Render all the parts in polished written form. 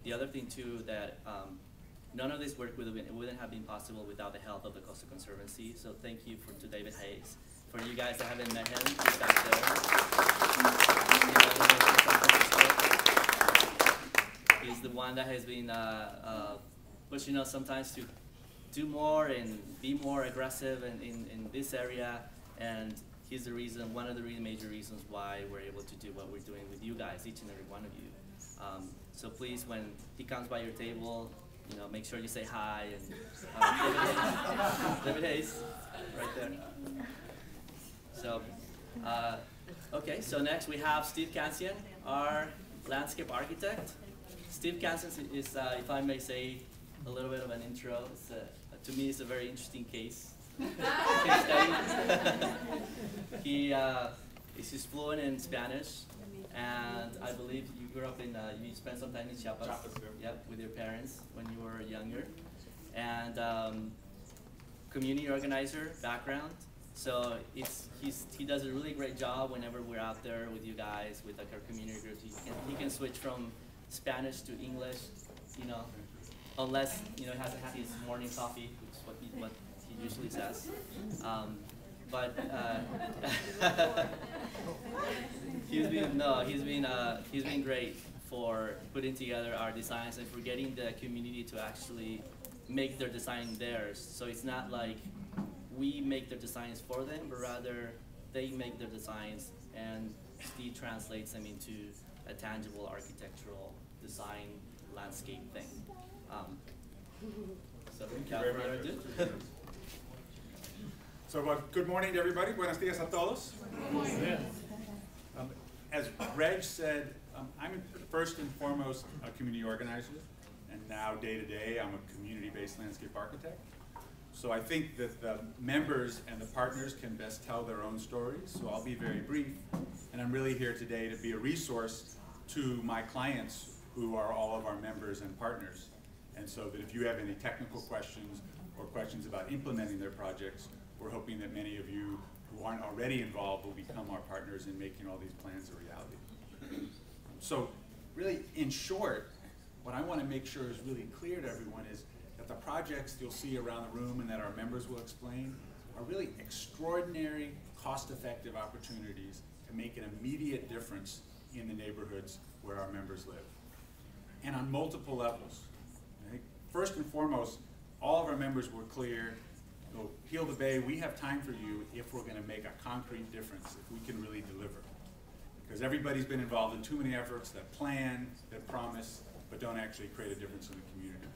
the other thing too, that none of this work wouldn't have been possible without the help of the Coastal Conservancy. So thank you to David Hayes. For you guys that haven't met him, he's back there. He's the one that has been pushing us sometimes to do more and be more aggressive in this area, and he's the reason, one of the really major reasons why we're able to do what we're doing with you guys, each and every one of you. So please, when he comes by your table, you know, make sure you say hi, and David Hayes, right there. So, okay, so next we have Steve Cancian, our landscape architect. Steve Cancian is, if I may say, a little bit of an intro. It's to me, it's a very interesting case study. He's fluent in Spanish, and I believe you grew up in, you spent some time in Chiapas. Yep, with your parents when you were younger. And community organizer background. So he does a really great job whenever we're out there with you guys, with like our community groups. He can switch from Spanish to English, you know, unless, you know, he hasn't had his morning coffee, which is what he usually says. He's been great for putting together our designs and for getting the community to actually make their design theirs. So it's not like we make their designs for them, but rather they make their designs and Steve translates them into a tangible architectural design landscape thing. So without further ado. So good morning to everybody. Buenos dias a todos. As Reg said, I'm first and foremost a community organizer, and now day to day I'm a community-based landscape architect. So I think that the members and the partners can best tell their own stories, so I'll be very brief. And I'm really here today to be a resource to my clients, who are all of our members and partners. And so that if you have any technical questions or questions about implementing their projects, we're hoping that many of you who aren't already involved will become our partners in making all these plans a reality. So really, in short, what I want to make sure is really clear to everyone is that the projects you'll see around the room and that our members will explain are really extraordinary, cost-effective opportunities to make an immediate difference in the neighborhoods where our members live. And on multiple levels. Right? First and foremost, all of our members were clear, Heal the Bay, we have time for you if we're going to make a concrete difference, if we can really deliver. Because everybody's been involved in too many efforts that plan, that promise, but don't actually create a difference in the community.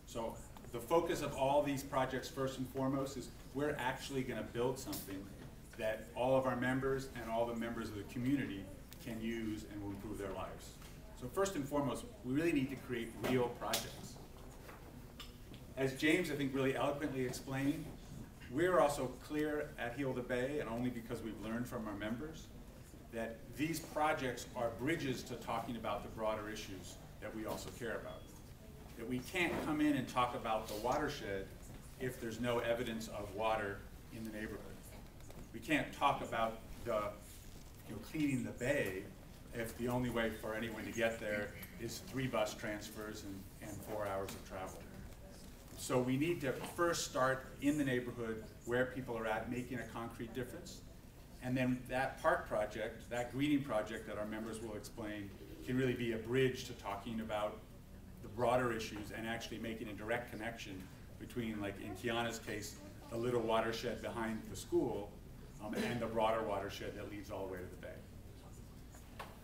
So the focus of all these projects, first and foremost, is we're actually going to build something that all of our members and all the members of the community can use and will improve their lives. So first and foremost, we really need to create real projects. As James, I think, really eloquently explained, we're also clear at Heal the Bay, and only because we've learned from our members, that these projects are bridges to talking about the broader issues that we also care about. That we can't come in and talk about the watershed if there's no evidence of water in the neighborhood. We can't talk about the, cleaning the bay if the only way for anyone to get there is 3 bus transfers and 4 hours of travel. So we need to first start in the neighborhood where people are at, making a concrete difference. And then that park project, that greening project that our members will explain, can really be a bridge to talking about the broader issues and actually making a direct connection between, like in Kiana's case, the little watershed behind the school and the broader watershed that leads all the way to the bay.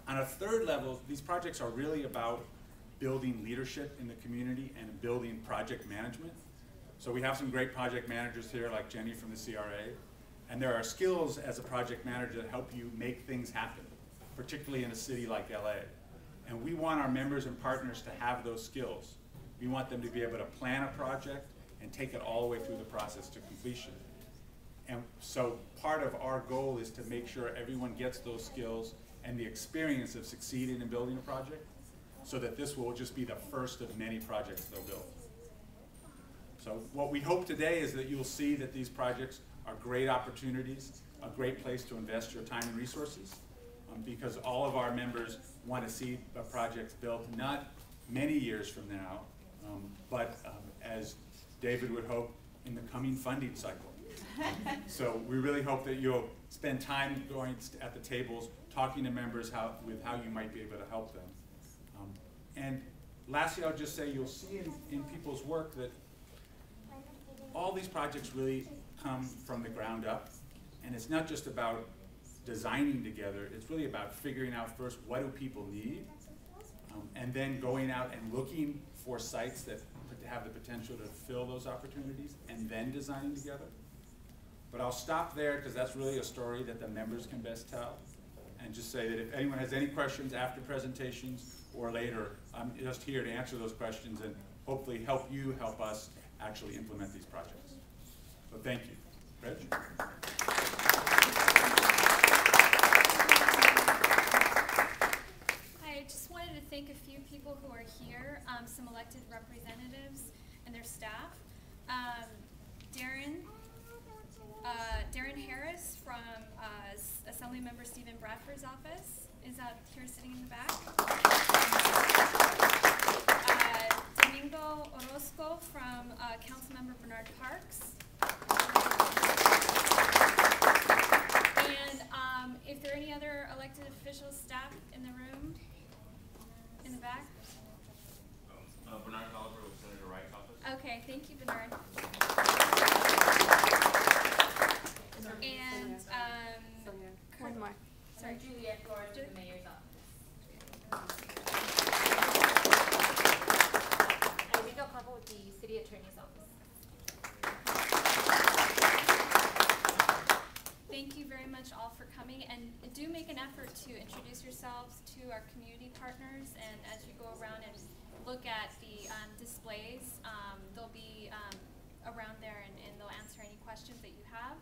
On a third level, these projects are really about building leadership in the community and building project management. So we have some great project managers here, like Jenny from the CRA, and there are skills as a project manager that help you make things happen, particularly in a city like LA. And we want our members and partners to have those skills. We want them to be able to plan a project and take it all the way through the process to completion. And so part of our goal is to make sure everyone gets those skills and the experience of succeeding in building a project, so that this will just be the first of many projects they'll build. So what we hope today is that you'll see that these projects are great opportunities, a great place to invest your time and resources, because all of our members want to see the projects built not many years from now, but as David would hope, in the coming funding cycle. So we really hope that you'll spend time going at the tables, talking to members with how you might be able to help them. And lastly, I'll just say you'll see in people's work that all these projects really come from the ground up. And it's not just about designing together, it's really about figuring out first what do people need, and then going out and looking for sites that have the potential to fill those opportunities, and then designing together. But I'll stop there because that's really a story that the members can best tell. And just say that if anyone has any questions after presentations or later, I'm just here to answer those questions and hopefully help you help us actually implement these projects. So thank you. Reg? I just wanted to thank a few people who are here, some elected representatives and their staff. Darren Harris from Assemblymember Stephen Bradford's office is out here sitting in the back. Domingo Orozco from Councilmember Bernard Parks. And if there are any other elected officials, staff in the room, in the back. Bernard Oliver with Senator Wright's office. Okay, thank you, Bernard. And one more. Sorry, Juliet Flores from the mayor's office. And Miguel Campo with the city attorney's office. thank you very much all for coming, and do make an effort to introduce yourselves to our community partners, and as you go around and look at the displays, they'll be around there, and they'll answer any questions that you have.